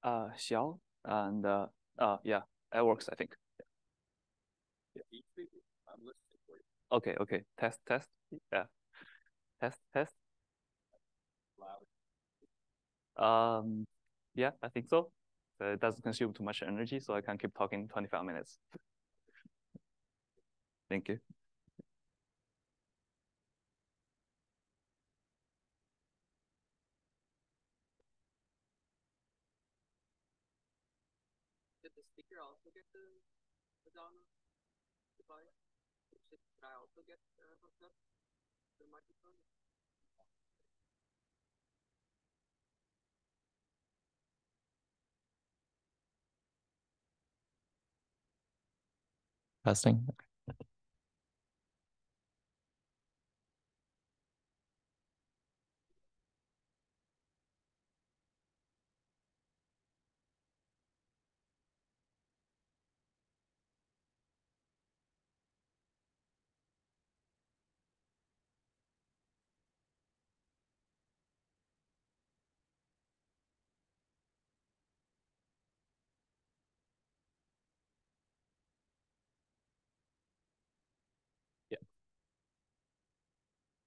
Xiao, and yeah, that works, I think. Okay, okay. Test, test. Yeah, test, test. Um, yeah, I think so. It doesn't consume too much energy, so I can keep talking 25 minutes. Thank you. Did the speaker also get the Madonna device? Should I also get hooked up to the microphone? Testing. Yeah.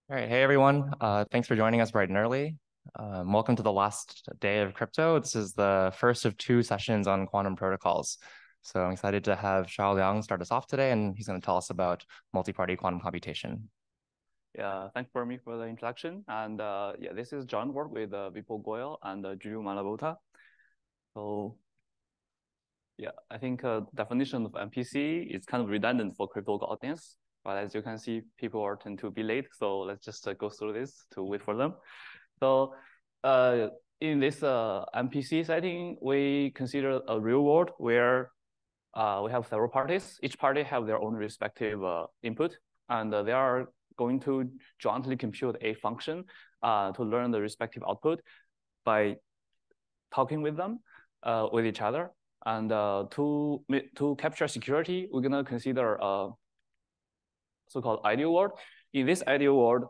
All right. Hey, everyone. Thanks for joining us bright and early. Welcome to the last day of crypto. This is the first of two sessions on quantum protocols. So I'm excited to have Xiao Liang start us off today, and he's going to tell us about multi-party quantum computation. Yeah, thanks Fermi for the introduction. And yeah, this is John work with Vipul Goyal and Juju Malabota. So yeah, I think definition of MPC is kind of redundant for crypto audience. But as you can see, people are tend to be late. So let's just go through this to wait for them. So in this MPC setting, we consider a real world where we have several parties. Each party have their own respective input, and they are going to jointly compute a function to learn the respective output by talking with them, with each other. And to capture security, we're gonna consider a so-called ideal world. In this ideal world,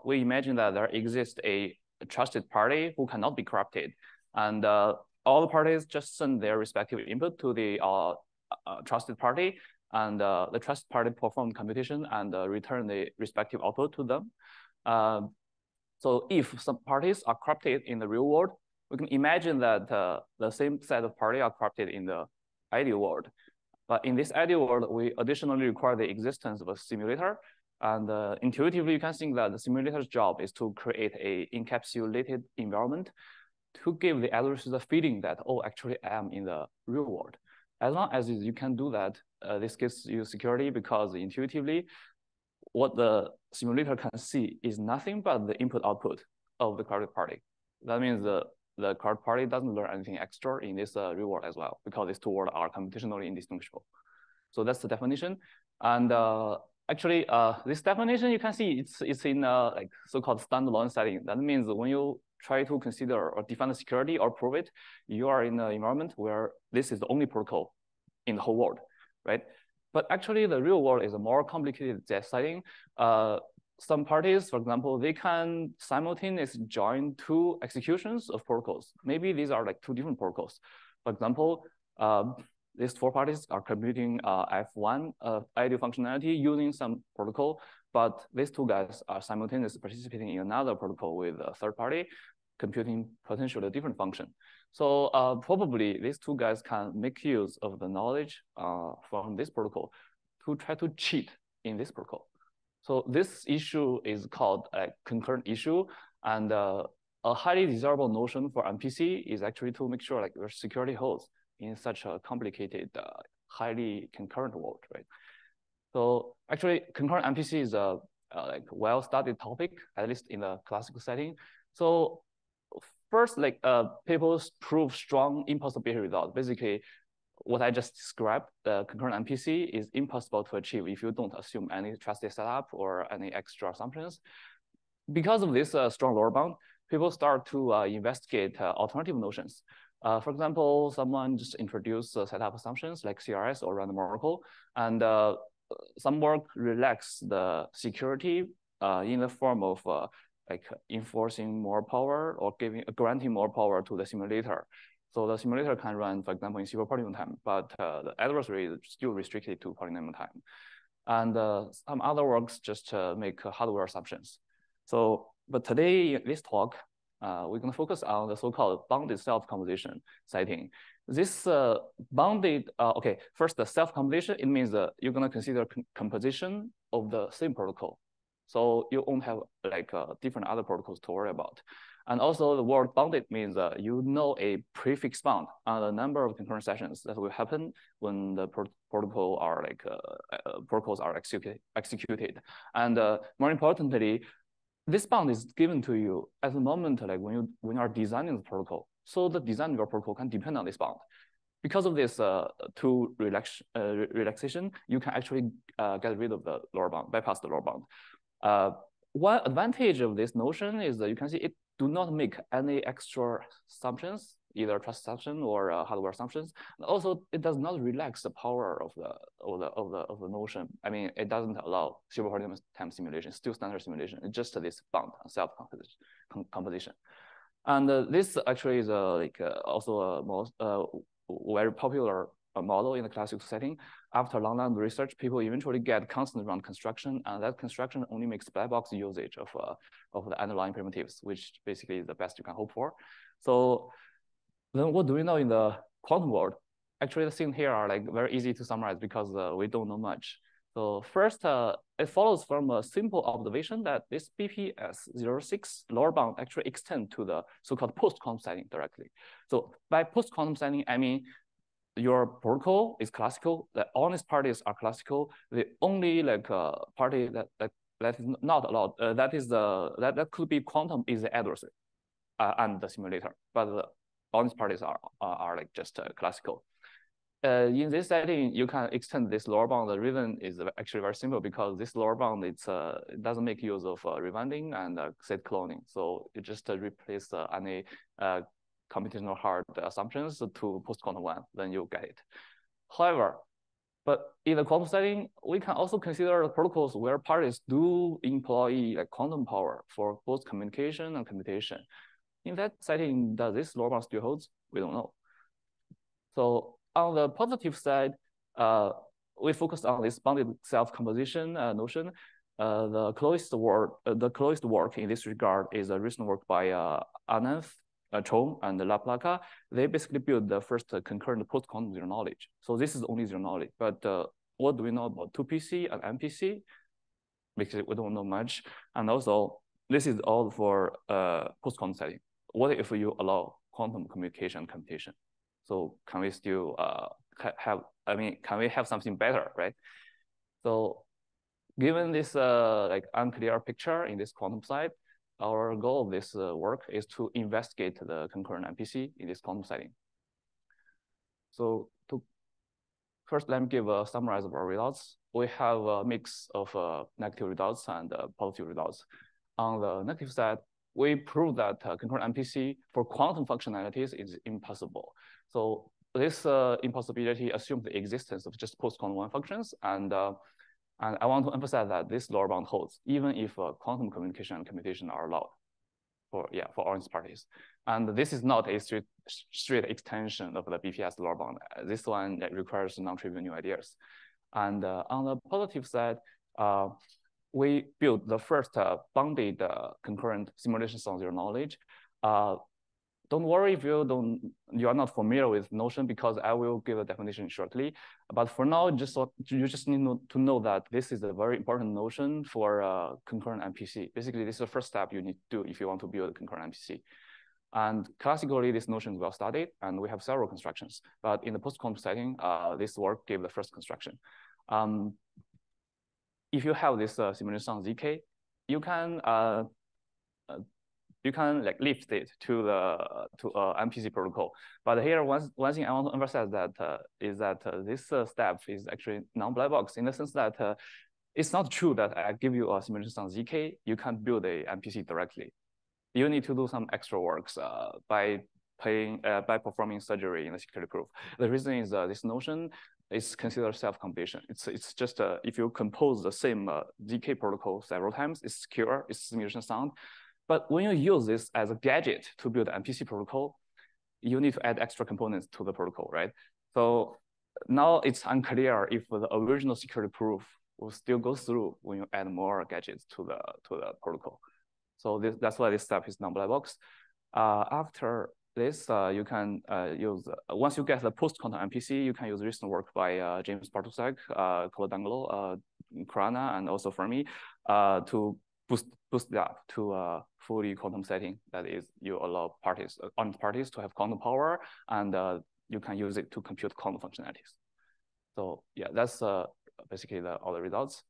we imagine that there exists a trusted party who cannot be corrupted, and all the parties just send their respective input to the trusted party, and the trusted party perform computation and return the respective output to them. So if some parties are corrupted in the real world, we can imagine that the same set of parties are corrupted in the ideal world. But in this ideal world, we additionally require the existence of a simulator. And intuitively, you can think that the simulator's job is to create a encapsulated environment to give the adversary the feeling that, oh, actually I am in the real world. As long as you can do that, this gives you security because intuitively, what the simulator can see is nothing but the input-output of the corrupted party. That means the corrupted party doesn't learn anything extra in this real world as well, because these two worlds are computationally indistinguishable. So that's the definition. And actually, this definition, you can see it's in like so-called standalone setting. That means when you try to consider or define the security or prove it, you are in an environment where this is the only protocol in the whole world, right? But actually, the real world is a more complicated setting. Some parties, for example, they can simultaneously join two executions of protocols. Maybe these are like two different protocols. For example, these four parties are computing F1 ideal functionality using some protocol, but these two guys are simultaneously participating in another protocol with a third party computing potentially a different function. So probably these two guys can make use of the knowledge from this protocol to try to cheat in this protocol. So this issue is called a concurrent issue, and a highly desirable notion for MPC is actually to make sure like your security holds in such a complicated, highly concurrent world, right? So actually, concurrent MPC is a like well-studied topic, at least in the classical setting. So first, like people prove strong impossible behavior result. Basically, what I just described, the concurrent MPC is impossible to achieve if you don't assume any trusted setup or any extra assumptions. Because of this strong lower bound, people start to investigate alternative notions. For example, someone just introduced setup assumptions like CRS or random oracle, and some work relax the security in the form of like enforcing more power or granting more power to the simulator. So the simulator can run, for example, in single polynomial time, but the adversary is still restricted to polynomial time. And some other works just make hardware assumptions. So, but today in this talk, we're going to focus on the so-called bounded self-composition setting. This bounded, okay, first the self-composition, it means you're going to consider composition of the same protocol. So you won't have like different other protocols to worry about. And also the word bounded means you know a prefix bound on the number of concurrent sessions that will happen when the protocol are like protocols are executed. And more importantly, this bound is given to you at the moment like when you are designing the protocol. So the design of your protocol can depend on this bound. Because of this relaxation, you can actually get rid of the lower bound, bypass the lower bound. One advantage of this notion is that you can see it do not make any extra assumptions, either trust assumption or hardware assumptions. Also, it does not relax the power of the notion. I mean, it doesn't allow single polynomial time simulation, still standard simulation. It's just this bound self-composition. And this actually is also a most very popular model in the classical setting. After long research, people eventually get constant round construction, and that construction only makes black box usage of the underlying primitives, which basically is the best you can hope for. So then what do we know in the quantum world? Actually, the things here are like very easy to summarize because we don't know much. So first, it follows from a simple observation that this BPS06 lower bound actually extends to the so-called post-quantum setting directly. So by post-quantum setting, I mean your protocol is classical, the honest parties are classical. The only like party that is not allowed, that could be quantum is the adversary and the simulator, but the honest parties are like just classical. In this setting, you can extend this lower bound. The reason is actually very simple because this lower bound it doesn't make use of rewinding and set cloning. So you just replace any computational hard assumptions to post-quantum one, then you get it. However, but in the quantum setting, we can also consider protocols where parties do employ like quantum power for both communication and computation. In that setting, does this lower bound still holds? We don't know. So on the positive side, we focused on this bounded self-composition notion. The closest work in this regard is a recent work by Ananth, Chong, and Laplaca. They basically built the first concurrent post-quantum zero knowledge. So this is only zero knowledge. But what do we know about 2PC and MPC? Because we don't know much. And also, this is all for post-quantum setting. What if you allow quantum communication and computation? So can we still can we have something better, right? So given this like unclear picture in this quantum side, our goal of this work is to investigate the concurrent MPC in this quantum setting. So first, let me give a summary of our results. We have a mix of negative results and positive results. On the negative side, we proved that concurrent MPC for quantum functionalities is impossible. So this impossibility assumes the existence of just post-quantum one functions, and I want to emphasize that this lower bound holds even if quantum communication and computation are allowed for honest parties. And this is not a straight extension of the BPS lower bound. This one requires non-trivial new ideas. And on the positive side, we built the first bounded concurrent simulation on zero knowledge. Don't worry if you are not familiar with Notion because I will give a definition shortly. But for now, you just need to know that this is a very important notion for concurrent MPC. Basically, this is the first step you need to do if you want to build a concurrent MPC. And classically, this notion is well studied, and we have several constructions. But in the post-quantum setting, this work gave the first construction. If you have this simulation on ZK, you can like lift it to MPC protocol. But here, one thing I want to emphasize is that this step is actually non-black box in the sense that it's not true that I give you a simulation on ZK, you can build a MPC directly. You need to do some extra works by performing surgery in the security proof. The reason is this notion is considered self-completion. It's just if you compose the same ZK protocol several times, it's secure, it's simulation sound. But when you use this as a gadget to build an MPC protocol, you need to add extra components to the protocol, right? So now it's unclear if the original security proof will still go through when you add more gadgets to the protocol. So that's why this step is non-black box. After this, you can use, once you get the post-quantum MPC, you can use recent work by James Bartuszek, Colodangelo, Krana, and also Fermi to boost that to a fully quantum setting. That is, you allow honest parties to have quantum power, and you can use it to compute quantum functionalities. So yeah, that's basically all the results.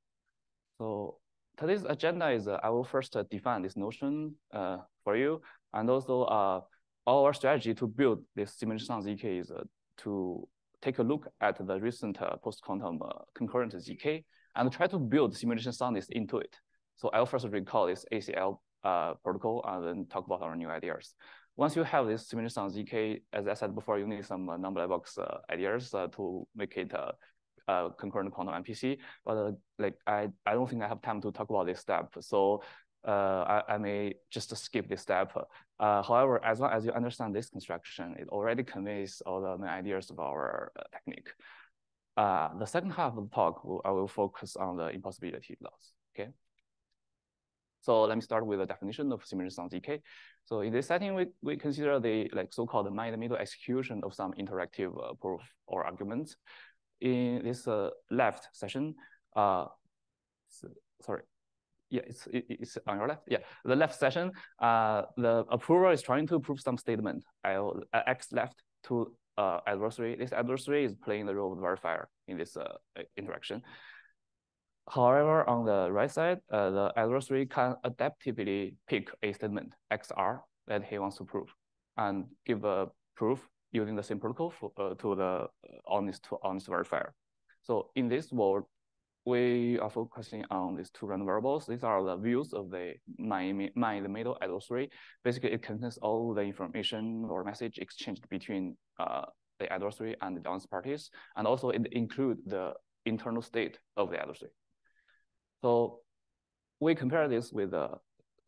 So today's agenda is I will first define this notion for you, and also our strategy to build this simulation ZK is to take a look at the recent post-quantum concurrent ZK and try to build simulation soundness into it. So I'll first recall this ACL protocol and then talk about our new ideas. Once you have this simulation ZK, as I said before, you need some non-black box ideas to make it concurrent quantum MPC, but like I don't think I have time to talk about this step, so I may just skip this step. However, as long as you understand this construction, it already conveys all the main ideas of our technique. The second half of the talk, I will focus on the impossibility laws. Okay. So let me start with the definition of simulation ZK. So in this setting, we consider the so-called man-in-the-middle execution of some interactive proof or arguments. In this left session, sorry, yeah, it's on your left. Yeah, the left session, the approver is trying to prove some statement. X left to adversary. This adversary is playing the role of verifier in this interaction. However, on the right side, the adversary can adaptively pick a statement XR that he wants to prove and give a proof using the same protocol to the honest verifier. So in this world, we are focusing on these two random variables. These are the views of the man-in-the-middle adversary. Basically, it contains all the information or message exchanged between the adversary and the honest parties, and also it includes the internal state of the adversary. So we compare this with the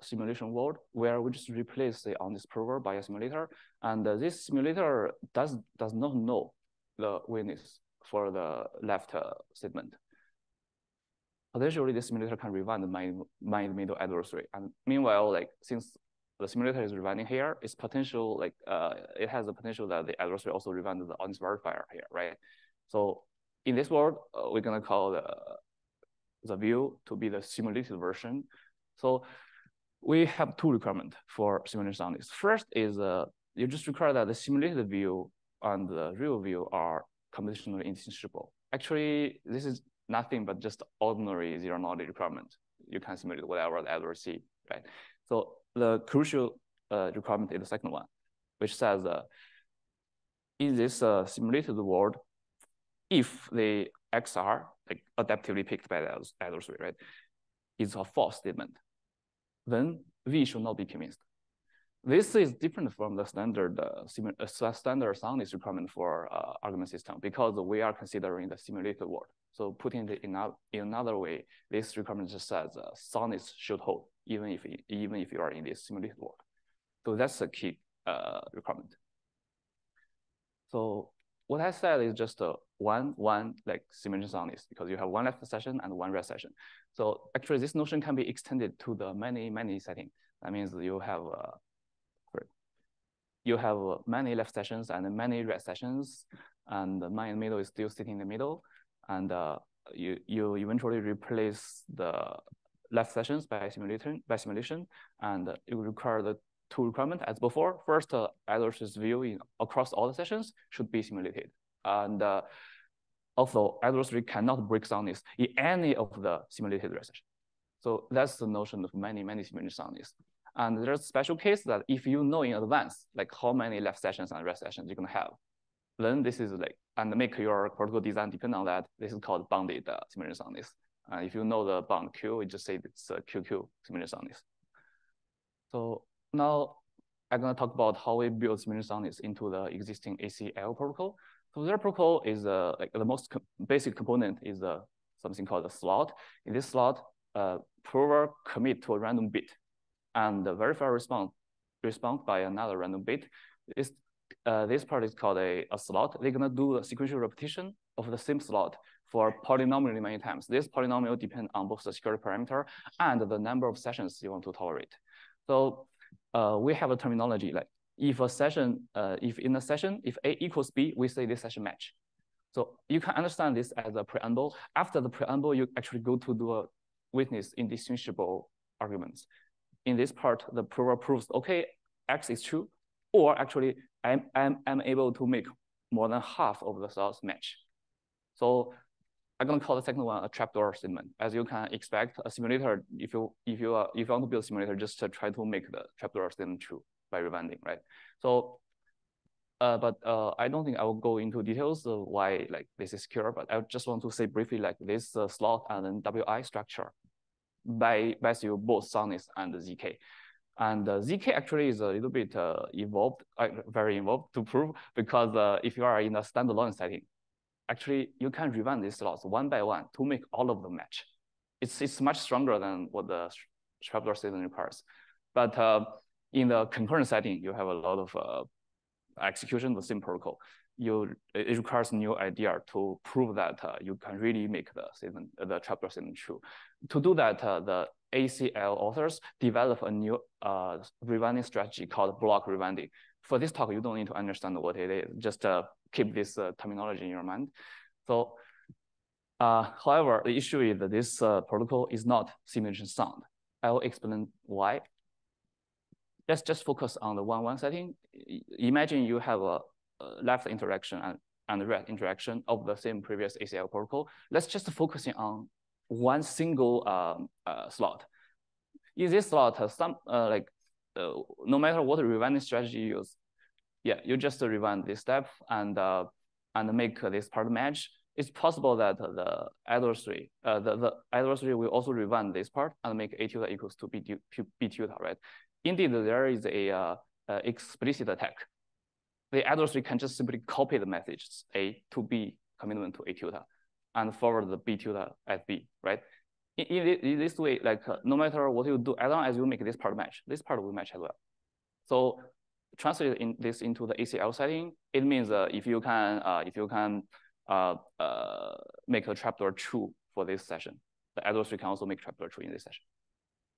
simulation world where we just replace the honest prover by a simulator, and this simulator does not know the witness for the left statement. Potentially, the simulator can rerun the man-in-the-middle adversary, and meanwhile, since the simulator is rerunning here, it's potential it has the potential that the adversary also rerun the honest verifier here, right? So in this world, we're gonna call the view to be the simulated version. So we have two requirements for simulation soundness. First is you just require that the simulated view and the real view are computationally indistinguishable. Actually, this is nothing but just ordinary zero-knowledge requirement. You can simulate whatever the adversary see, right? So the crucial requirement is the second one, which says in this simulated world, if the XR, adaptively picked by the adversary, right, is a false statement, then V should not be convinced. This is different from the standard soundness requirement for argument system because we are considering the simulated world. So putting it in another way, this requirement just says soundness should hold even if you are in this simulated world. So that's a key requirement. So what I said is just one simulation soundness because you have one left session and one right session. So actually, this notion can be extended to the many settings. That means you have many left sessions and many right sessions, and the man in the middle is still sitting in the middle, and you eventually replace the left sessions by simulation, and you require the two requirements as before. First, adversary's view across all the sessions should be simulated, and also adversary cannot break soundness in any of the simulated right sessions. So that's the notion of many simulation soundness. And there's a special case that if you know in advance, how many left sessions and right sessions you're gonna have, then this is and make your protocol design depend on that. This is called bounded simulation soundness. If you know the bound Q, you just say it's QQ simulation soundness. So now I'm gonna talk about how we build simulation soundness into the existing ACL protocol. So their protocol is the most basic component is something called a slot. In this slot, prover commit to a random bit. and the verifier response by another random bit. This part is called a slot. They're gonna do a sequential repetition of the same slot for polynomially many times. This polynomial depends on both the security parameter and the number of sessions you want to tolerate. So we have a terminology like if in a session, if A equals B, we say this session match. So you can understand this as a preamble. After the preamble, you actually go to do a witness indistinguishable arguments. In this part, the prover proves, okay, X is true, or actually I'm able to make more than half of the slots match. So I'm gonna call the second one a trapdoor statement. As you can expect, a simulator, if you want to build a simulator, just to try to make the trapdoor statement true by rewinding, right? So but I don't think I will go into details of why like this is secure, but I just want to say briefly like this slot and then WI structure buys you both soundness and ZK. And ZK actually is a little bit evolved, very involved to prove, because if you are in a standalone setting, actually you can rewind these slots one by one to make all of them match. It's much stronger than what the trapdoor system requires. But in the concurrent setting, you have a lot of execution of the same protocol. It requires new idea to prove that you can really make the trapdoor statement true. To do that, the ACL authors develop a new rewinding strategy called block rewinding. For this talk, you don't need to understand what it is. Just keep this terminology in your mind. So, however, the issue is that this protocol is not simulation sound. I will explain why. Let's just focus on the 1-1 setting. Imagine you have a left interaction and right interaction of the same previous ACL protocol. Let's just focus on one single slot. In this slot, no matter what rewinding strategy you use, you just rewind this step and make this part match. It's possible that the adversary, the adversary will also rewind this part and make A tilde equals to B tilde, right? Indeed, there is a explicit attack. The adversary can just simply copy the message A to B commitment to A tilde and forward the B tilde at B, right? In this way, like no matter what you do, as long as you make this part match, this part will match as well. So translate this into the ACL setting, it means if you can make a trapdoor true for this session, the adversary can also make trapdoor true in this session.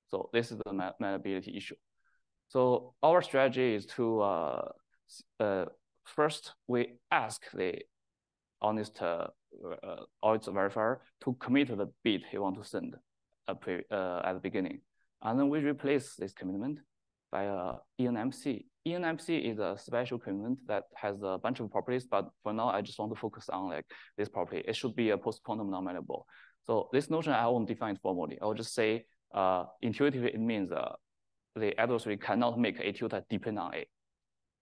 So this is the malleability issue. So our strategy is to first we ask the honest audit verifier to commit the bit he want to send at the beginning, and then we replace this commitment by ENMC. ENMC is a special commitment that has a bunch of properties, but for now I just want to focus on like this property. It should be a post-quantum non-malleable. So this notion I won't define it formally. I will just say intuitively it means the adversary cannot make A tilde depend on A.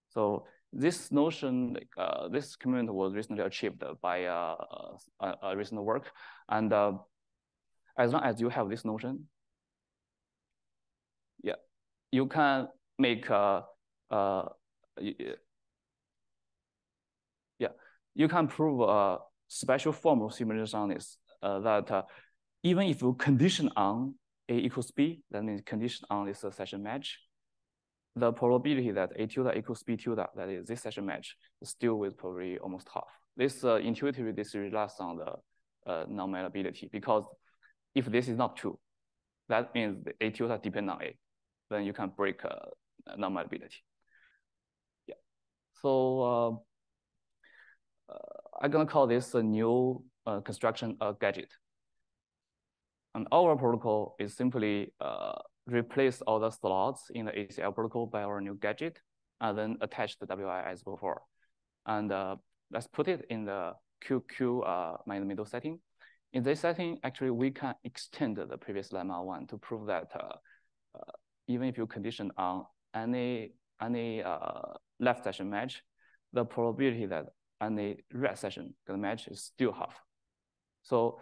So this notion, this commitment was recently achieved by a recent work. And as long as you have this notion, you can make you can prove a special form of simulation soundness that even if you condition on A equals B, that means condition on this session match, the probability that A tilde equals B tilde, that is this session match, still with probably almost half. This intuitively, this relies on the non-malleability, because if this is not true, that means the A tilde depends on A, then you can break non-malleability. So I'm gonna call this a new construction gadget. And our protocol is simply replace all the slots in the ACL protocol by our new gadget, and then attach the WI as before. And let's put it in the QQ in the middle setting. In this setting, actually, we can extend the previous lemma one to prove that even if you condition on any left session match, the probability that any right session gonna match is still half. So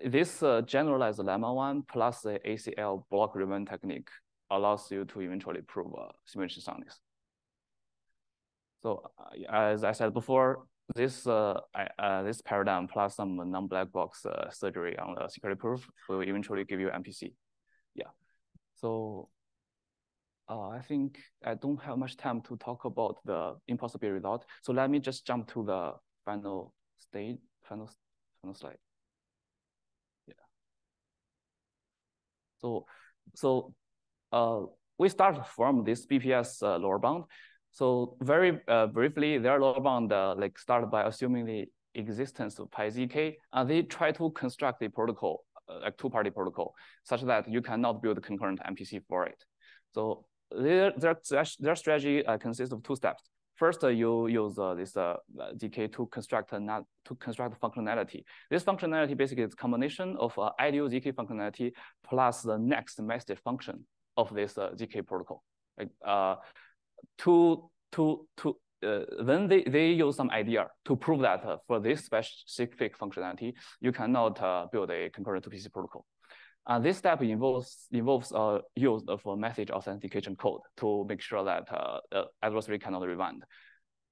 this generalized lemma one plus the ACL block rewind technique allows you to eventually prove simulation soundness. So as I said before, this this paradigm plus some non-black box surgery on the security proof will eventually give you MPC. So I think I don't have much time to talk about the impossible result. So let me just jump to the final stage, final slide. Yeah. So we start from this BPS lower bound. So very briefly, their lower bound like start by assuming the existence of pi zk, and they try to construct a protocol, like two-party protocol, such that you cannot build concurrent MPC for it. So their strategy consists of two steps. First, you use this zk to construct functionality. This functionality basically is a combination of ideal zk functionality plus the next massive function of this zk protocol. Like then they use some idea to prove that for this specific functionality, you cannot build a concurrent 2PC protocol. This step involves use of a message authentication code to make sure that the adversary cannot rewind.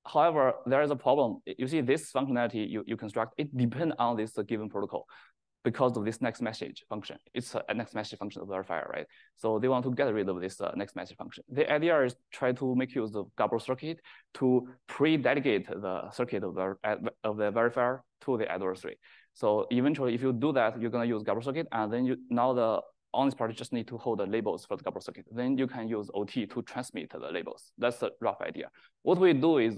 However, there is a problem. You see, this functionality you construct, it depends on this given protocol because of this next message function. It's a next message function of verifier, right? So they want to get rid of this next message function. The idea is try to make use of Gabor circuit to pre-delegate the circuit of the verifier to the adversary. So eventually, if you do that, you're gonna use Gabor circuit, and then now the honest party just need to hold the labels for the Gabor circuit. Then you can use OT to transmit the labels. That's the rough idea. What we do is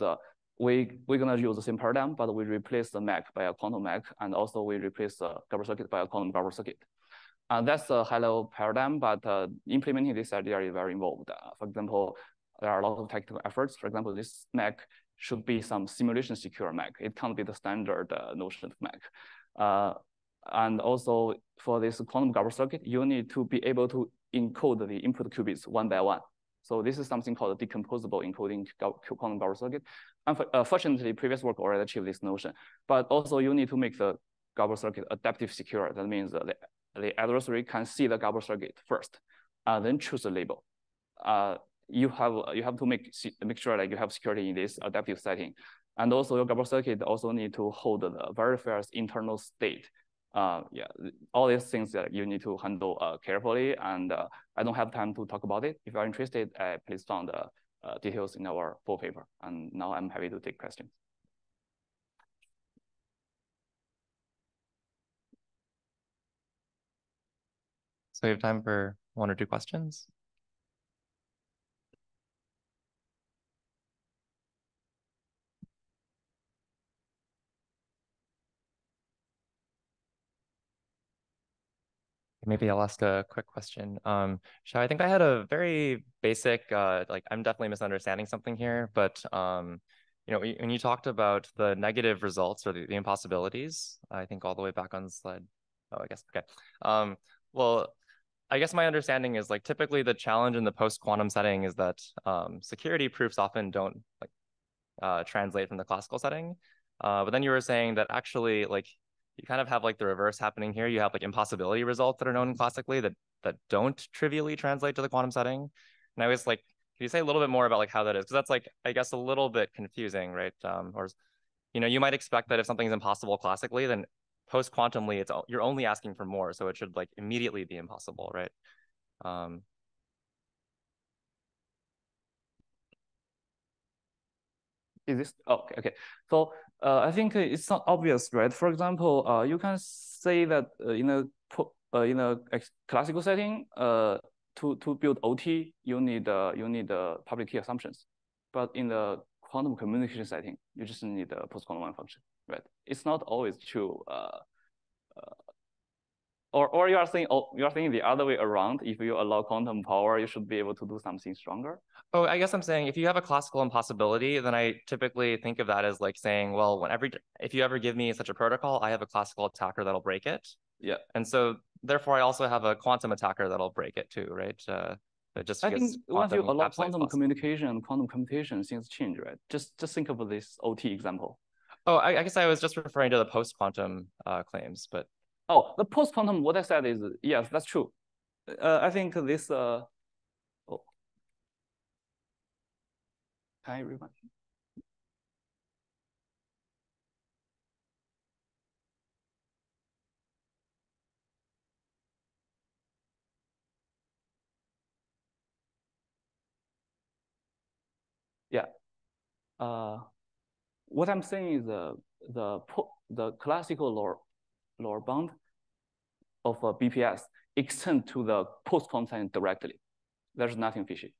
we're gonna use the same paradigm, but we replace the MAC by a quantum MAC, and also we replace the Gabor circuit by a quantum Gabor circuit. That's a high-level paradigm, but implementing this idea is very involved. For example, there are a lot of technical efforts. For example, this MAC should be some simulation secure MAC. It can't be the standard notion of MAC. And also for this quantum Gabor circuit, you need to be able to encode the input qubits one by one. So this is something called a decomposable encoding quantum Gabor circuit. Fortunately, previous work already achieved this notion, but also you need to make the Gabor circuit adaptive secure. That means the adversary can see the Gabor circuit first, then choose a label. You have to make sure that you have security in this adaptive setting. And also your Gabor circuit also need to hold the verifier's internal state. Yeah, all these things that you need to handle carefully, and I don't have time to talk about it. If you're interested, please find the details in our full paper. And now I'm happy to take questions. So we have time for one or two questions. Maybe I'll ask a quick question. Shao, I think I had a very basic, like I'm definitely misunderstanding something here, but you know, when you talked about the negative results or the impossibilities, I think all the way back on the slide. Oh, I guess, okay. Well, I guess my understanding is like typically the challenge in the post-quantum setting is that security proofs often don't like translate from the classical setting. But then you were saying that actually like you kind of have like the reverse happening here. You have like impossibility results that are known classically that don't trivially translate to the quantum setting. And I was like, can you say a little bit more about like how that is? Because that's like, I guess, a little bit confusing, right? Or, you know, you might expect that if something's impossible classically, then post-quantumly, you're only asking for more. So it should like immediately be impossible, right? Is this okay? So I think it's not obvious, right? For example, you can say that in a classical setting, to build OT, you need public key assumptions, but in the quantum communication setting, you just need a post-quantum one function, right? It's not always true. Or you are saying the other way around. If you allow quantum power, you should be able to do something stronger. Oh, I guess I'm saying if you have a classical impossibility, then I typically think of that as like saying, well, if you ever give me such a protocol, I have a classical attacker that'll break it. Yeah. And so therefore I also have a quantum attacker that'll break it too, right? Just I think once you allow quantum communication and quantum computation, things change, right? Just think of this OT example. Oh, I guess I was just referring to the post-quantum claims, but. Oh, the post-quantum, what I said is, yes, that's true. I think this, oh. Can I rewind? what I'm saying is the classical lower bound of BPS extend to the post quantum science directly. There's nothing fishy.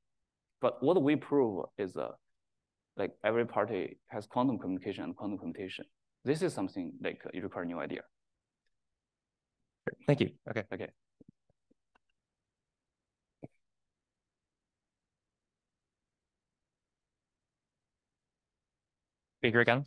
But what we prove is like every party has quantum communication and quantum computation. This is something like you require a new idea. Thank you. Okay. Okay. Speaker again.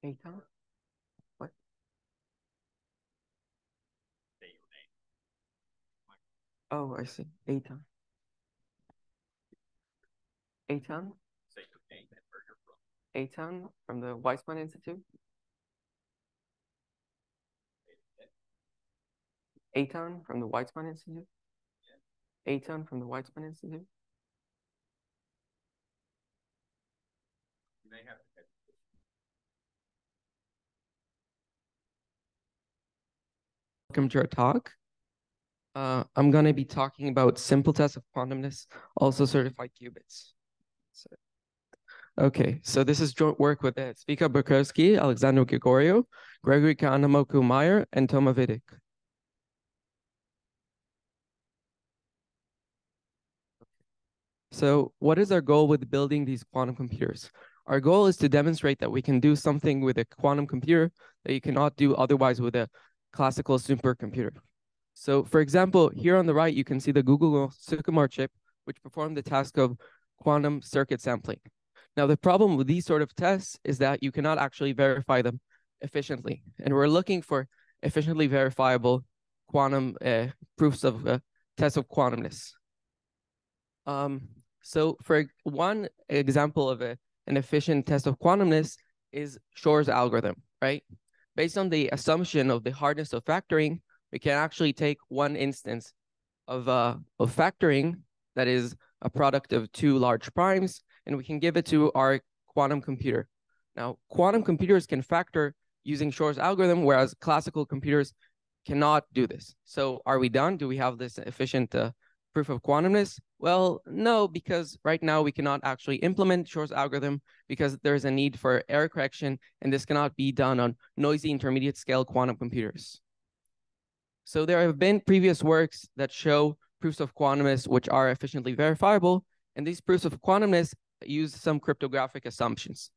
Aton? What? Oh, I see. Aton. Aton? Aton from the Weizmann Institute? Aton from the Weizmann Institute? Aton from the Weizmann Institute? Welcome to our talk. I'm going to be talking about simple tests of quantumness, also certified qubits. Okay, so this is joint work with Zvika Bukerski, Alexander Gregorio, Gregory Kanamoku Meyer, and Toma Vidic. So what is our goal with building these quantum computers? Our goal is to demonstrate that we can do something with a quantum computer that you cannot do otherwise with a classical supercomputer. So for example, here on the right, you can see the Google Sycamore chip, which performed the task of quantum circuit sampling. Now, the problem with these sort of tests is that you cannot actually verify them efficiently. And we're looking for efficiently verifiable quantum proofs of tests of quantumness. So for one example of an efficient test of quantumness is Shor's algorithm, right? Based on the assumption of the hardness of factoring, we can actually take one instance of factoring that is a product of two large primes, and we can give it to our quantum computer. Now, quantum computers can factor using Shor's algorithm, whereas classical computers cannot do this. So are we done? Do we have this efficient proof of quantumness? Well, no, because right now we cannot actually implement Shor's algorithm because there's a need for error correction, and this cannot be done on noisy intermediate scale quantum computers. So there have been previous works that show proofs of quantumness which are efficiently verifiable, and these proofs of quantumness use some cryptographic assumptions.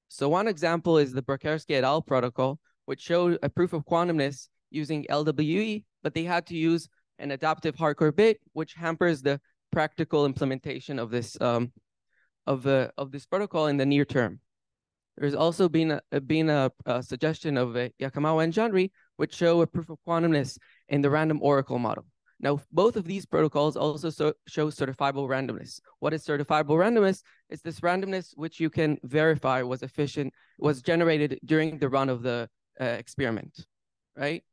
So one example is the Bukerski et al. Protocol, which showed a proof of quantumness using LWE, but they had to use an adaptive hardcore bit, which hampers the practical implementation of this this protocol in the near term. There's also been a suggestion of Yakamawa and Janri, which show a proof of quantumness in the random oracle model. Now, both of these protocols also show certifiable randomness. What is certifiable randomness? It's this randomness which you can verify was was generated during the run of the experiment, right?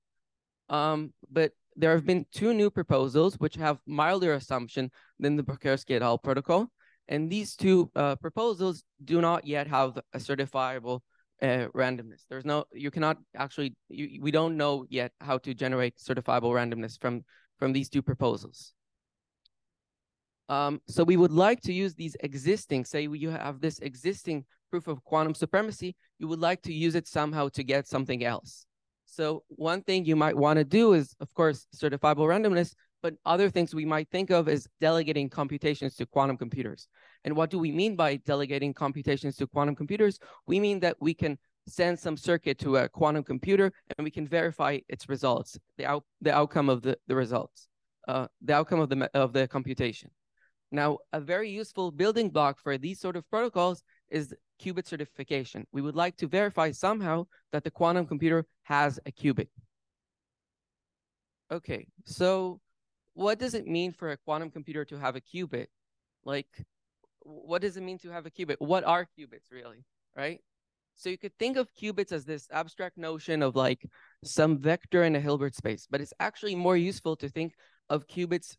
But there have been two new proposals which have milder assumption than the Bukerski et al. Protocol. And these two proposals do not yet have a certifiable randomness. You cannot actually, we don't know yet how to generate certifiable randomness from these two proposals. So we would like to use these existing, say you have this existing proof of quantum supremacy, you would like to use it somehow to get something else. So one thing you might want to do is, of course, certifiable randomness, but other things we might think of is delegating computations to quantum computers. And what do we mean by delegating computations to quantum computers? We mean that we can send some circuit to a quantum computer and we can verify its results, the outcome of the results, the outcome of the computation. Now, a very useful building block for these sort of protocols is qubit certification. We would like to verify somehow that the quantum computer has a qubit. Okay, so what does it mean for a quantum computer to have a qubit? Like, what does it mean to have a qubit? What are qubits really, right? So you could think of qubits as this abstract notion of like some vector in a Hilbert space, but it's actually more useful to think of qubits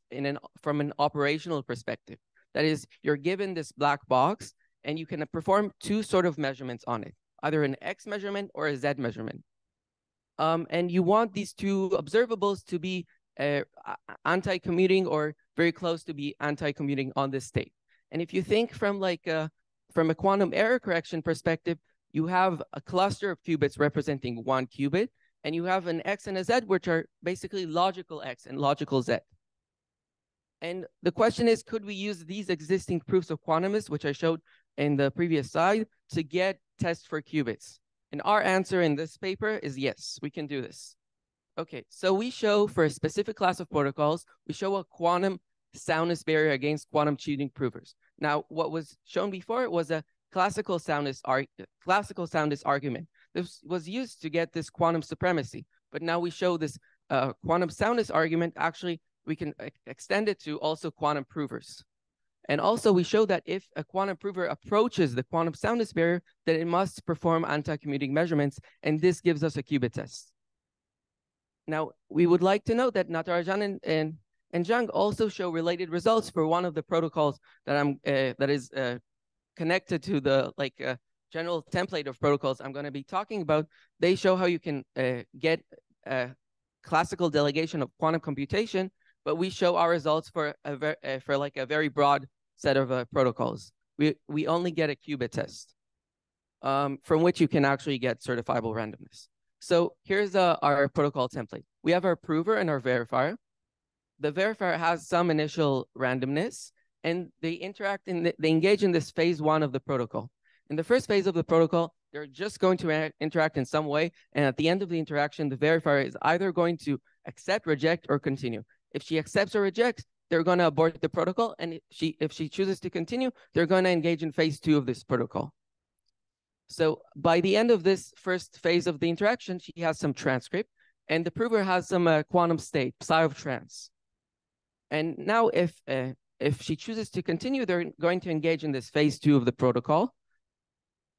from an operational perspective. That is, you're given this black box and you can perform two sort of measurements on it, either an X measurement or a Z measurement. And you want these two observables to be anti-commuting or very close to be anti-commuting on this state. And if you think from a quantum error correction perspective, you have a cluster of qubits representing one qubit, and you have an X and a Z, which are basically logical X and logical Z. And the question is, could we use these existing proofs of quantumness, which I showed in the previous slide, to get tests for qubits? And our answer in this paper is yes, we can do this. Okay, so we show for a specific class of protocols, we show a quantum soundness barrier against quantum cheating provers. Now, what was shown before was a classical soundness argument. This was used to get this quantum supremacy, but now we show this quantum soundness argument. Actually, we can extend it to also quantum provers. And also we show that if a quantum prover approaches the quantum soundness barrier, then it must perform anti-commuting measurements, and this gives us a qubit test. Now, we would like to note that Natarajan and Zhang also show related results for one of the protocols that is connected to the general template of protocols I'm going to be talking about. They show how you can get a classical delegation of quantum computation, but we show our results for a very broad set of protocols. We only get a qubit test from which you can actually get certifiable randomness. So here's our protocol template. We have our prover and our verifier. The verifier has some initial randomness, and they engage in this phase one of the protocol. In the first phase of the protocol, they're just going to interact in some way, and at the end of the interaction, the verifier is either going to accept, reject, or continue. If she accepts or rejects, they're going to abort the protocol, and if she chooses to continue, they're going to engage in phase two of this protocol. So by the end of this first phase of the interaction, she has some transcript, and the prover has some quantum state, psi of trans. And now if she chooses to continue, they're going to engage in this phase two of the protocol.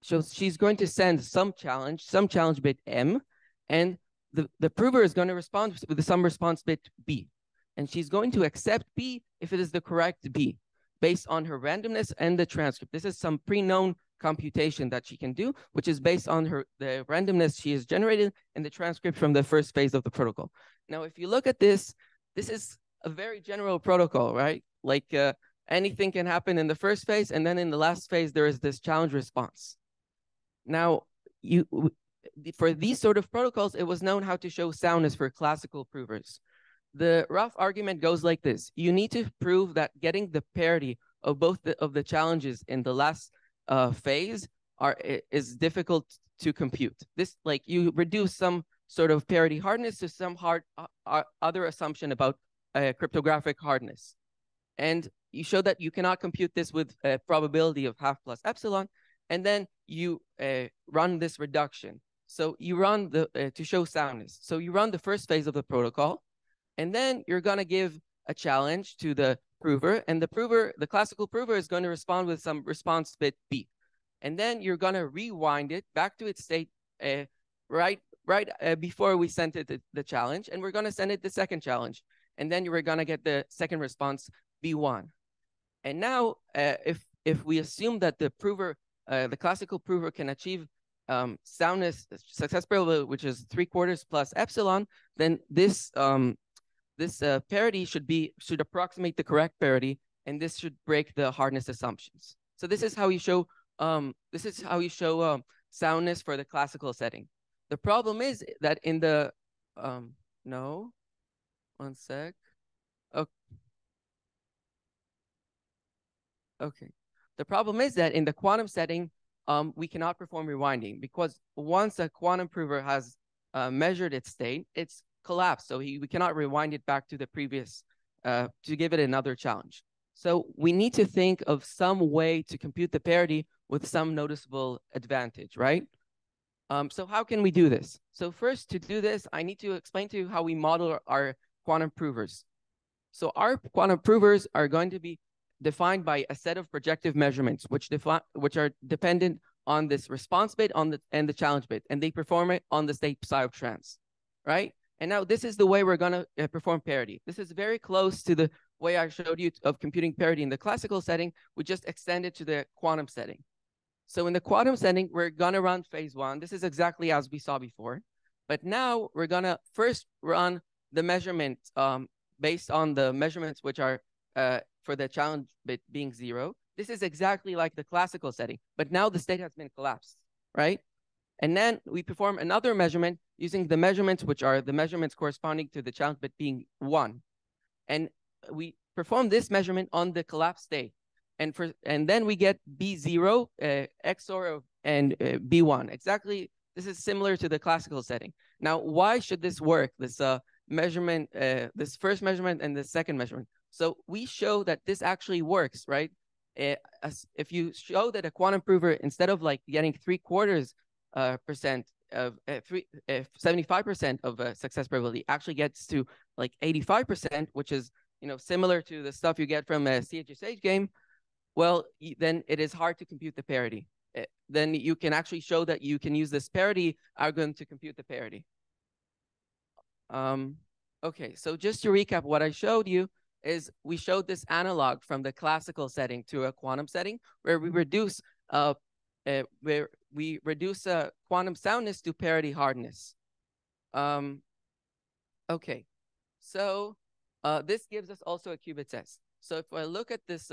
So she's going to send some challenge bit M, and the prover is going to respond with some response bit B. And she's going to accept B if it is the correct B, based on her randomness and the transcript. This is some pre-known computation that she can do, which is based on the randomness she has generated in the transcript from the first phase of the protocol. Now, if you look at this, this is a very general protocol, right? Like anything can happen in the first phase, and then in the last phase, there is this challenge response. Now, for these sort of protocols, it was known how to show soundness for classical provers. The rough argument goes like this. You need to prove that getting the parity of both of the challenges in the last phase is difficult to compute. This, like, you reduce some sort of parity hardness to some other assumption about cryptographic hardness. And you show that you cannot compute this with a probability of half plus epsilon, and then you run this reduction. So you run to show soundness. So you run the first phase of the protocol, and then you're going to give a challenge to the prover, and the classical prover is going to respond with some response bit B. And then you're going to rewind it back to its state right before we sent it the challenge, and we're going to send it the second challenge. And then you're going to get the second response B1. And now, if we assume that the classical prover can achieve soundness success probability, which is 3/4 plus epsilon, then this parity should approximate the correct parity, and this should break the hardness assumptions. So this is how you show soundness for the classical setting. The problem is that in the no, one sec. Okay. The problem is that in the quantum setting, we cannot perform rewinding, because once a quantum prover has measured its state, it's collapsed. So we cannot rewind it back to the previous, to give it another challenge. So we need to think of some way to compute the parity with some noticeable advantage, right? So how can we do this? So first, to do this, I need to explain to you how we model our quantum provers. So our quantum provers are going to be defined by a set of projective measurements, which are dependent on this response bit and the challenge bit, and they perform it on the state psi of trans, right? And now this is the way we're gonna perform parity. This is very close to the way I showed you of computing parity in the classical setting. We just extend it to the quantum setting. So in the quantum setting, we're gonna run phase one. This is exactly as we saw before, but now we're gonna first run the measurement based on the measurements which are for the challenge bit being 0. This is exactly like the classical setting, but now the state has been collapsed, right? And then we perform another measurement using the measurements which are the measurements corresponding to the challenge bit being 1. And we perform this measurement on the collapsed state. And then we get B0, XOR and B1. Exactly, this is similar to the classical setting. Now, why should this work? This measurement, this first measurement and the second measurement. So we show that this actually works, right? If you show that a quantum prover, instead of like getting 3/4% of 75% of success probability, actually gets to like 85%, which is similar to the stuff you get from a CHSH game, well, then it is hard to compute the parity. Then you can actually show that you can use this parity algorithm to compute the parity. Okay, so just to recap what I showed you is we showed this analog from the classical setting to a quantum setting where we reduce quantum soundness to parity hardness. Okay, so this gives us also a qubit test. So if I look at this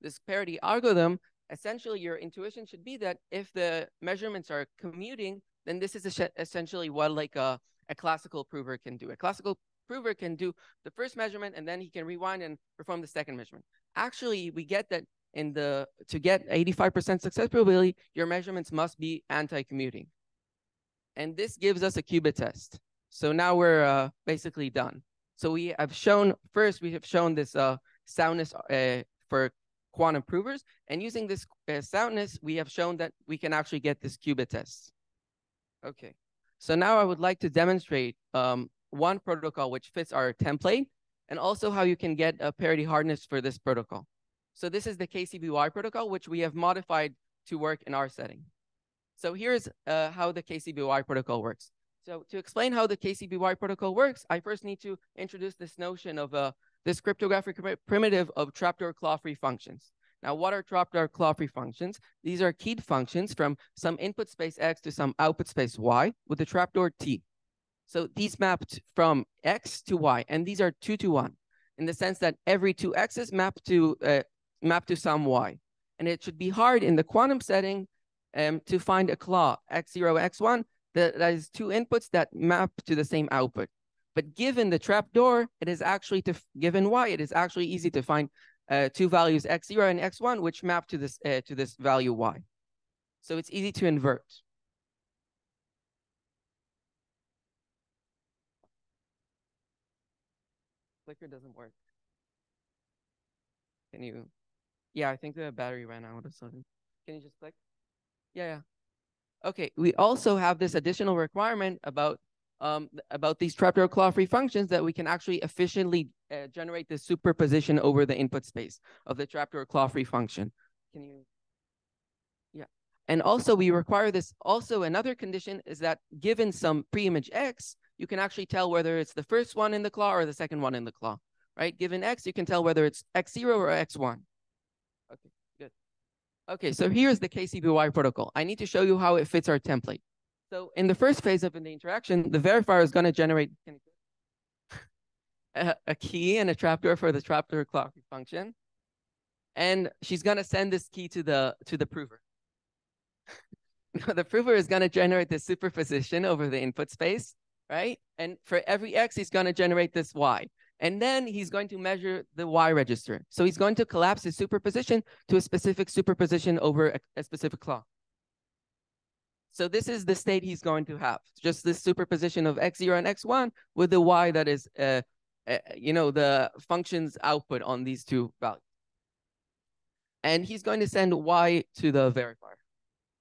this parity algorithm, essentially your intuition should be that if the measurements are commuting, then this is essentially what like a classical prover can do. A classical prover can do the first measurement and then he can rewind and perform the second measurement. Actually, we get that to get 85% success probability, your measurements must be anti-commuting. And this gives us a qubit test. So now we're basically done. So we have shown this soundness for quantum provers, and using this soundness, we have shown that we can actually get this qubit test. Okay, so now I would like to demonstrate one protocol which fits our template, and also how you can get a parity hardness for this protocol. So this is the KCBY protocol, which we have modified to work in our setting. So here's how the KCBY protocol works. So to explain how the KCBY protocol works, I first need to introduce this notion of this cryptographic primitive of trapdoor claw-free functions. Now, what are trapdoor claw-free functions? These are keyed functions from some input space X to some output space Y with a trapdoor T. So these mapped from X to Y, and these are 2 to 1, in the sense that every 2 X's map to some Y. And it should be hard in the quantum setting to find a claw, X0, X1, that is 2 inputs that map to the same output. But given the trapdoor, it is actually given Y, it is actually easy to find 2 values X0 and X1, which map to this value Y. So it's easy to invert. Clicker doesn't work. Can you? Yeah, I think the battery ran out or something. Can you just click? Yeah. Okay, we also have this additional requirement about these trapdoor claw-free functions, that we can actually efficiently generate the superposition over the input space of the trapdoor claw-free function. Can you? Yeah. And also we require this. Also, another condition is that given some pre-image X, you can actually tell whether it's the first one in the claw or the second one in the claw, right? Given X, you can tell whether it's X0 or X1. Okay, good. Okay, so here's the KCBY protocol. I need to show you how it fits our template. So in the first phase of the interaction, the verifier is going to generate a key and a trapdoor for the trapdoor claw-free function, and she's going to send this key to the prover. The prover is going to generate this superposition over the input space, right? And for every X, he's going to generate this Y. And then he's going to measure the Y register. So he's going to collapse his superposition to a specific superposition over a specific claw. So this is the state he's going to have, just this superposition of X0 and X1 with the Y that is, the function's output on these 2 values. And he's going to send Y to the verifier.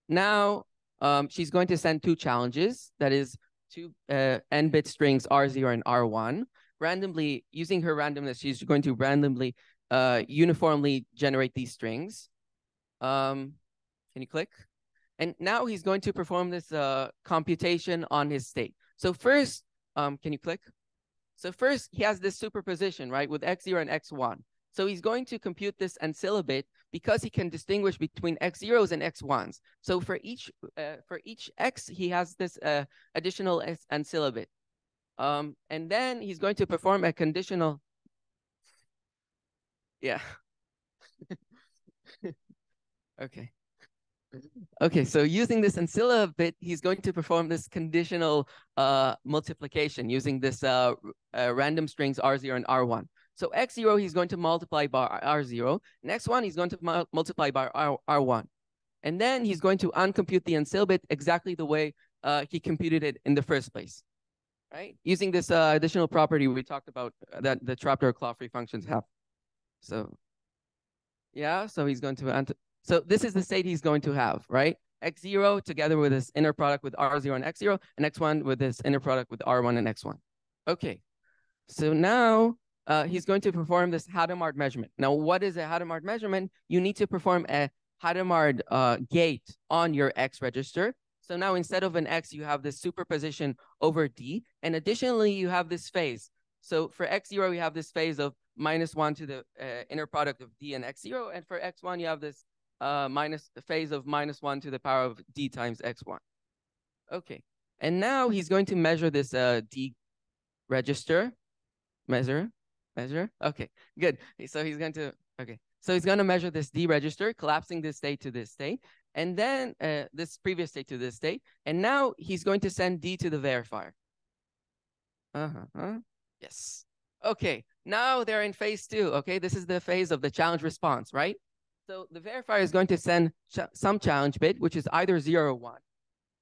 Now, she's going to send 2 challenges, that is two n-bit strings R0 and R1. Randomly, using her randomness, she's going to randomly uniformly generate these strings. Can you click? And now he's going to perform this computation on his state. So first, can you click? So first, he has this superposition, right, with x0 and x1. So he's going to compute this ancilla bit because he can distinguish between x0s and x1s. So for each x, he has this additional ancilla bit. And then he's going to perform a conditional. Yeah. Okay. Okay, so using this ancilla bit, he's going to perform this conditional multiplication using this random strings R0 and R1. So x0, he's going to multiply by R0, and x1, he's going to multiply by R1. And then he's going to uncompute the ancilla bit exactly the way he computed it in the first place, right? Using this additional property we talked about that the trapdoor claw-free functions have. So yeah, so he's going to so this is the state he's going to have, right? X0 together with this inner product with R0 and X0, and X1 with this inner product with R1 and X1. Okay, so now he's going to perform this Hadamard measurement. Now, what is a Hadamard measurement? You need to perform a Hadamard gate on your X register. So now instead of an X, you have this superposition over D, and additionally, you have this phase. So for X0, you have this phase of -1 to the inner product of D and X0, and for X1, you have this phase of -1 to the power of D times X1. Okay, and now he's going to measure this D register. Measure. Okay, good. So he's going to, so he's going to measure this D register, collapsing this state to this state, and then this previous state to this state. And now he's going to send D to the verifier. Yes. Okay, now they're in phase 2. Okay, this is the phase of the challenge response, right? So the verifier is going to send some challenge bit, which is either 0 or 1.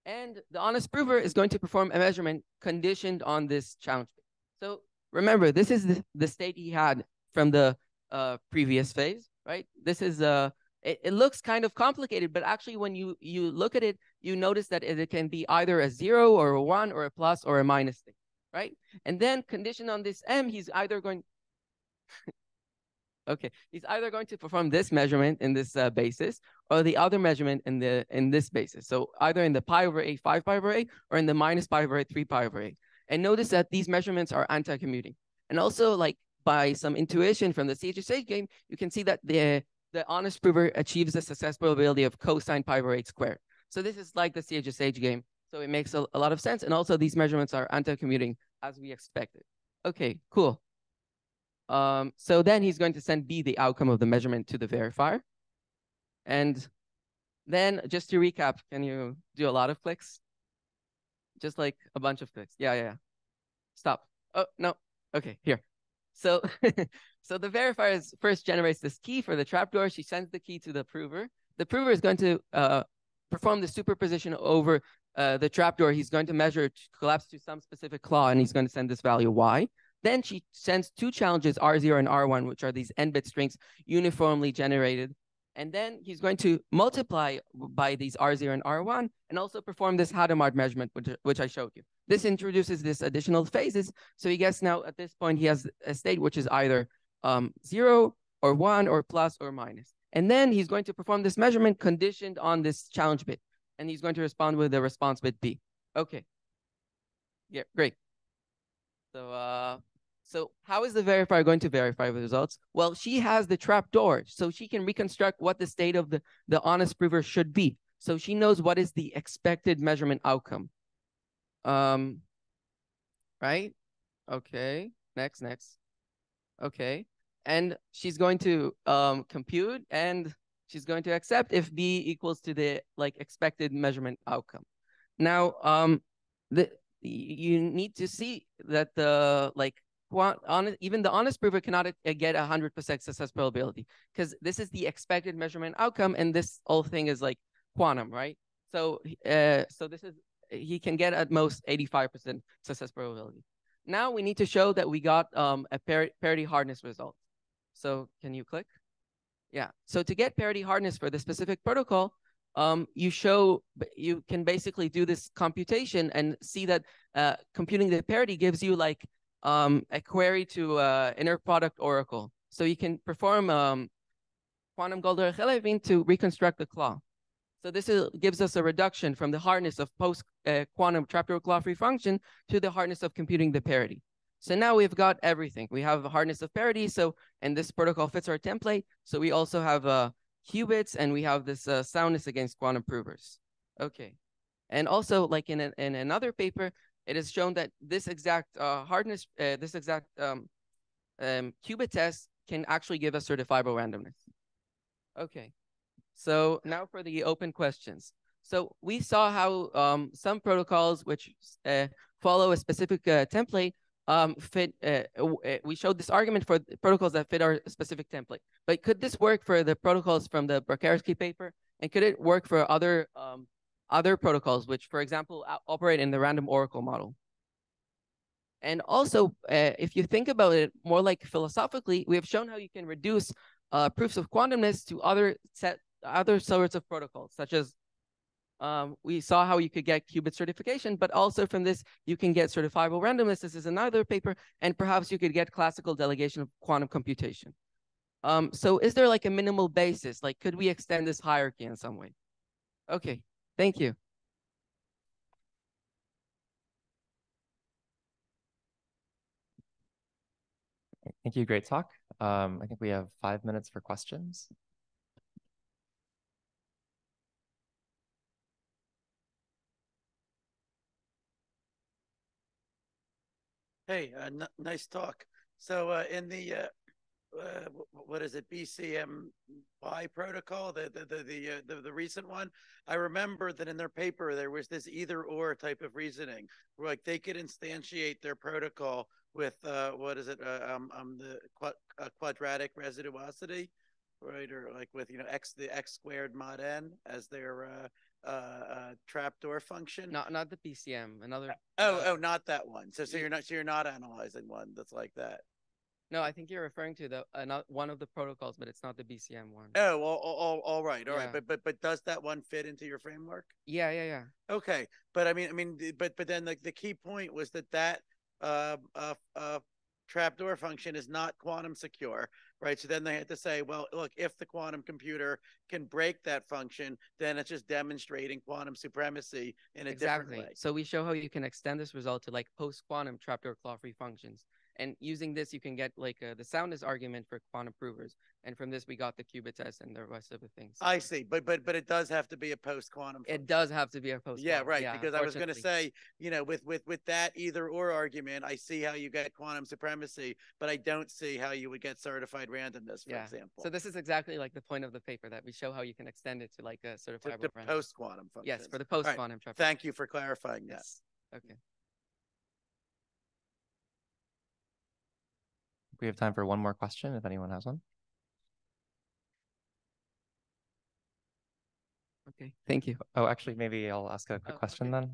And the honest prover is going to perform a measurement conditioned on this challenge bit. So remember, this is the state he had from the previous phase, right? This is, it looks kind of complicated, but actually when you look at it, you notice that it can be either a 0 or a 1 or a plus or a minus state, right? And then conditioned on this M, he's either going... Okay, he's either going to perform this measurement in this basis or the other measurement in this basis. So either in the pi over a 5 pi over a or in the minus pi over a 3 pi over a. And notice that these measurements are anti-commuting. And also, like by some intuition from the CHSH game, you can see that the honest prover achieves the success probability of cosine pi over 8 squared. So this is like the CHSH game. So it makes a lot of sense. And also these measurements are anti-commuting as we expected. Okay, cool. So then he's going to send B, the outcome of the measurement, to the verifier. And then just to recap, can you do a lot of clicks? Just like a bunch of clicks. Yeah. Stop. Oh, no. Okay, here. So, so the verifier first generates this key for the trapdoor. She sends the key to the prover. The prover is going to perform the superposition over the trapdoor. He's going to measure to collapse to some specific claw, and he's going to send this value Y. Then she sends two challenges, R0 and R1, which are these n-bit strings uniformly generated. And then he's going to multiply by these R0 and R1 and also perform this Hadamard measurement, which I showed you. This introduces this additional phases. So he gets now at this point, he has a state which is either 0 or 1 or plus or minus. And then he's going to perform this measurement conditioned on this challenge bit. And he's going to respond with the response bit B. Okay. Yeah, great. So how is the verifier going to verify the results? Well, she has the trapdoor, so she can reconstruct what the state of the honest prover should be. So she knows what is the expected measurement outcome. Right? Okay, next. Okay, and she's going to compute, and she's going to accept if B equals to the expected measurement outcome. Now, you need to see that the even the honest prover cannot get 100% success probability because this is the expected measurement outcome, and this whole thing is like quantum, right? So, this is he can get at most 85% success probability. Now we need to show that we got a parity hardness result. So can you click? Yeah. So to get parity hardness for the specific protocol, you can basically do this computation and see that computing the parity gives you like a query to inner product oracle. So you can perform quantum Golder-Chelevin to reconstruct the claw. So this gives us a reduction from the hardness of post quantum trapdoor claw free function to the hardness of computing the parity. So now we've got everything. We have a hardness of parity. So, and this protocol fits our template. So we also have qubits, and we have this soundness against quantum provers. Okay. And also, like in another paper, it is shown that this exact hardness, this exact qubit test can actually give us certifiable randomness. Okay. So now for the open questions. So we saw how some protocols which follow a specific template fit. We showed this argument for protocols that fit our specific template. But could this work for the protocols from the Brakerski paper? And could it work for other protocols, which, for example, operate in the random oracle model? And also, if you think about it more like philosophically, we have shown how you can reduce proofs of quantumness to other sorts of protocols, such as we saw how you could get qubit certification, but also from this, you can get certifiable randomness. This is another paper, and perhaps you could get classical delegation of quantum computation. So is there like a minimal basis? Like, could we extend this hierarchy in some way? Okay, thank you. Thank you. Great talk. I think we have 5 minutes for questions. Hey, nice talk. So in the what is it, BCMY protocol, the recent one, I remember that in their paper there was this either or type of reasoning, where like they could instantiate their protocol with what is it, the quadratic residuosity, right, or like with the x squared mod n as their trapdoor function. Not the PCM. Another. Not that one. So you're not analyzing one that's like that. No, I think you're referring to the not one of the protocols, but it's not the BCM one. Oh, all right, all right. But does that one fit into your framework? Yeah. Okay, but I mean, but then the key point was that trapdoor function is not quantum secure, right? So then they had to say, well, look, if the quantum computer can break that function, then it's just demonstrating quantum supremacy in a different way. So we show how you can extend this result to like post-quantum trapdoor claw-free functions. And using this, you can get like the soundness argument for quantum provers. And from this, we got the qubit test and the rest of the things. I see, but it does have to be a post-quantum function. It does have to be a post-quantum. Yeah, right. Yeah, because I was going to say, with that either-or argument, I see how you get quantum supremacy, but I don't see how you would get certified randomness, for example. So this is exactly like the point of the paper, that we show how you can extend it to like a certifiable randomness. Post-quantum function. Yes, for the post-quantum. Right. Thank you for clarifying that. Okay. We have time for one more question if anyone has one. Okay, thank you. Oh, actually, maybe I'll ask a quick question then.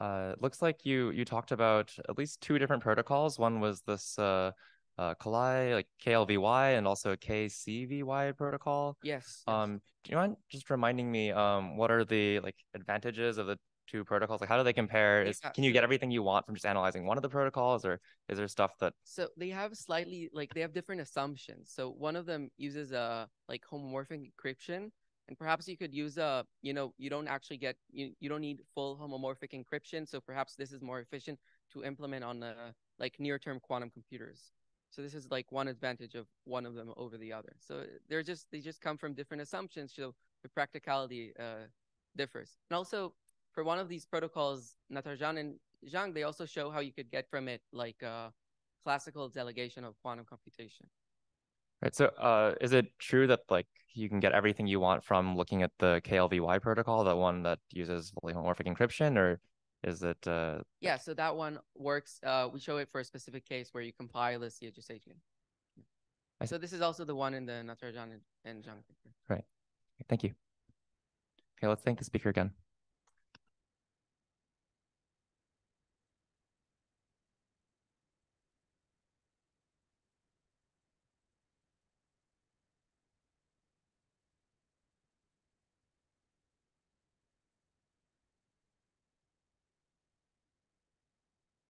It looks like you talked about at least 2 different protocols. One was this Kalai, like KLVY, and also KCVY protocol. Yes. Do you mind just reminding me what are the like advantages of the 2 protocols? Like, how do they compare? Can you get everything you want from just analyzing one of the protocols, or is there stuff that? So they have they have different assumptions. So one of them uses like homomorphic encryption, and perhaps you could use you don't actually get you don't need full homomorphic encryption. So perhaps this is more efficient to implement on like near-term quantum computers. So this is like one advantage of one of them over the other. So they just come from different assumptions. So the practicality differs. And also, for one of these protocols, Natarjan and Zhang, they also show how you could get from it like classical delegation of quantum computation. Right. So is it true that like you can get everything you want from looking at the KLVY protocol, that one that uses fully homomorphic encryption, or is it? Yeah, so that one works. We show it for a specific case where you compile the CHSH. So this is also the one in the Natarjan and Zhang paper. Right. Thank you. Okay, let's thank the speaker again.